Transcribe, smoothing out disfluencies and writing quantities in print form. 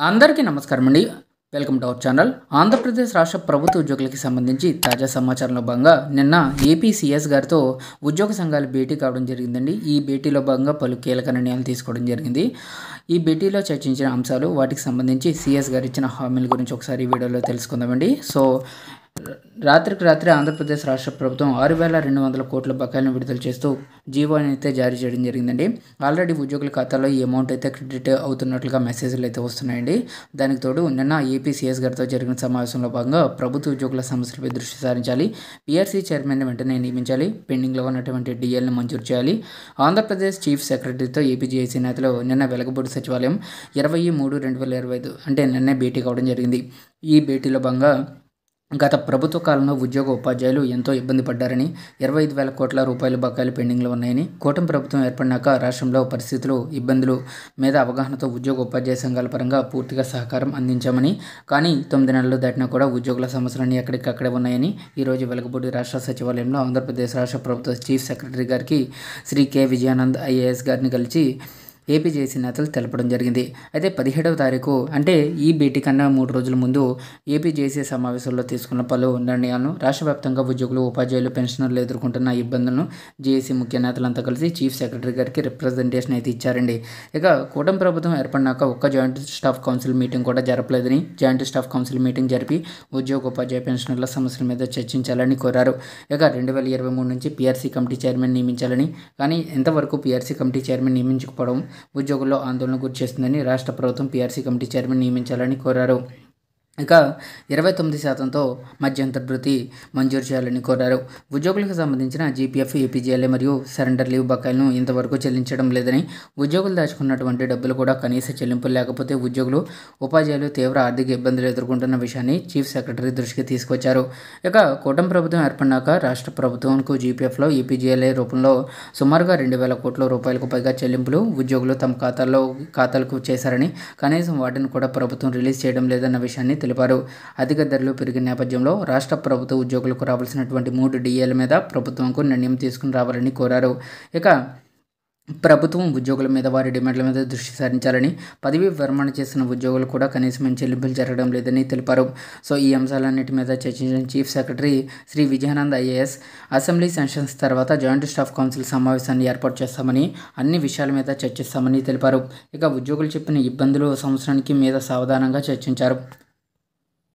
అందరికీ నమస్కారం అండి. Welcome to our channel. Andhra Pradesh రాష్ట్ర ప్రభుత్వ ఉద్యోగులకి సంబంధించి తాజా సమాచారంలో భాగంగా నిన్న ఏపీ సీఎస్ గారితో ఉద్యోగ సంఘాలు భేటీ కావడం జరిగిందండి. ఈ భేటీలో భాగంగా పలు కీలక నిర్ణయాలు తీసుకోవడం జరిగింది. ఈ భేటీలో చర్చించిన అంశాలు, వాటికి సంబంధించి సీఎస్ గారు ఇచ్చిన హామీల గురించి ఒకసారి ఈ వీడియోలో తెలుసుకుందామండి. రాత్రికి రాత్రి ఆంధ్రప్రదేశ్ రాష్ట్ర ప్రభుత్వం 6,200 కోట్ల బకాయిలను విడుదల చేస్తూ జీవోని అయితే జారీ చేయడం జరిగిందండి. ఆల్రెడీ ఉద్యోగుల ఖాతాలో ఈ అమౌంట్ అయితే క్రెడిట్ అవుతున్నట్లుగా మెసేజ్లు అయితే వస్తున్నాయండి. దానికి తోడు నిన్న ఏపీ సీఎస్ గారితో జరిగిన సమావేశంలో భాగంగా ప్రభుత్వ ఉద్యోగుల సమస్యలపై దృష్టి సారించాలి, పీఆర్సీ చైర్మన్ని వెంటనే నియమించాలి, పెండింగ్లో ఉన్నటువంటి డిఎల్ని మంజూరు చేయాలి. ఆంధ్రప్రదేశ్ చీఫ్ సెక్రటరీతో ఏపీజేఏసీ నేతలు నిన్న వెలగపూడి సచివాలయం 20/3/2025 అంటే నిన్నే భేటీ కావడం జరిగింది. ఈ భేటీలో భాగంగా గత ప్రభుత్వ కాలంలో ఉద్యోగ ఉపాధ్యాయులు ఎంతో ఇబ్బంది పడ్డారని, 25,000 కోట్ల రూపాయల బకాయిలు పెండింగ్లో ఉన్నాయని, కూటమి ప్రభుత్వం ఏర్పడినాక రాష్ట్రంలో పరిస్థితులు, ఇబ్బందులు మీద అవగాహనతో ఉద్యోగ ఉపాధ్యాయ సంఘాల పరంగా పూర్తిగా సహకారం అందించామని, కానీ 9 నెలలు దాటినా కూడా ఉద్యోగుల సమస్యలన్నీ ఎక్కడికక్కడే ఉన్నాయని ఈరోజు వెలగపూడి రాష్ట్ర సచివాలయంలో ఆంధ్రప్రదేశ్ రాష్ట్ర ప్రభుత్వ చీఫ్ సెక్రటరీ గారికి శ్రీ కె విజయానంద్ ఐఏఎస్ గారిని కలిసి ఏపీజేసీ నేతలు తెలపడం జరిగింది. అయితే 17వ తారీఖు అంటే ఈ భేటీ కన్నా 3 రోజుల ముందు ఏపీజేసీ సమావేశంలో తీసుకున్న పలు నిర్ణయాలను, రాష్ట్ర వ్యాప్తంగా ఉద్యోగులు, ఉపాధ్యాయులు, పెన్షనర్లు ఎదుర్కొంటున్న ఇబ్బందులను జేఏసీ ముఖ్య నేతలంతా కలిసి చీఫ్ సెక్రటరీ గారికి రిప్రజెంటేషన్ అయితే ఇచ్చారండి. ఇక కూటమి ప్రభుత్వం ఏర్పడినాక ఒక్క జాయింట్ స్టాఫ్ కౌన్సిల్ మీటింగ్ కూడా జరపలేదని, జాయింట్ స్టాఫ్ కౌన్సిల్ మీటింగ్ జరిపి ఉద్యోగ, ఉపాధ్యాయ, పెన్షనర్ల సమస్యల మీద చర్చించాలని కోరారు. ఇక 2023 నుంచి పీఆర్సీ కమిటీ చైర్మన్ నియమించాలని, కానీ ఇంతవరకు పీఆర్సీ కమిటీ చైర్మన్ నియమించకపోవడం ఉద్యోగుల్లో ఆందోళన గురి చేస్తుందని రాష్ట్ర ప్రభుత్వం పీఆర్సీ కమిటీ చైర్మన్ నియమించాలని కోరారు. ఇక 29%తో మధ్యంతర భృతి మంజూరు చేయాలని కోరారు. ఉద్యోగులకు సంబంధించిన జీపీఎఫ్, ఏపీజీఎల్ఏ మరియు సరెండర్ లీవ్ బకాయిలను ఇంతవరకు చెల్లించడం లేదని, ఉద్యోగులు దాచుకున్నటువంటి డబ్బులు కూడా కనీస చెల్లింపులు లేకపోతే ఉద్యోగులు, ఉపాధ్యాయులు తీవ్ర ఆర్థిక ఇబ్బందులు ఎదుర్కొంటున్న విషయాన్ని చీఫ్ సెక్రటరీ దృష్టికి తీసుకొచ్చారు. ఇక కూటమి ప్రభుత్వం ఏర్పడినాక రాష్ట్ర ప్రభుత్వంకు జీపీఎఫ్లో, ఏపీజీఎల్ఏ రూపంలో సుమారుగా 2,000 కోట్ల రూపాయలకు పైగా చెల్లింపులు ఉద్యోగులు తమ ఖాతాలకు చేశారని, కనీసం వాటిని కూడా ప్రభుత్వం రిలీజ్ చేయడం లేదన్న విషయాన్ని తెలిపారు. అధిక ధరలు పెరిగిన నేపథ్యంలో రాష్ట్ర ప్రభుత్వ ఉద్యోగులకు రావాల్సినటువంటి 3 డిఏల మీద ప్రభుత్వంకు నిర్ణయం తీసుకుని రావాలని కోరారు. ఇక ప్రభుత్వం ఉద్యోగుల మీద, వారి డిమాండ్ల మీద దృష్టి సారించాలని, పదవీ విరమణ చేస్తున్న ఉద్యోగులు కూడా కనీసమైన చెల్లింపులు జరగడం లేదని తెలిపారు. ఈ అంశాలన్నిటి మీద చర్చించిన chief secretary Shri Vijayanand IAS assembly sessions తర్వాత జాయింట్ స్టాఫ్ కౌన్సిల్ సమావేశాన్ని ఏర్పాటు చేస్తామని, అన్ని విషయాల మీద చర్చిస్తామని తెలిపారు. ఇక ఉద్యోగులు చెప్పిన ఇబ్బందులు, సంవత్సరానికి మీద సావధానంగా చర్చించారు.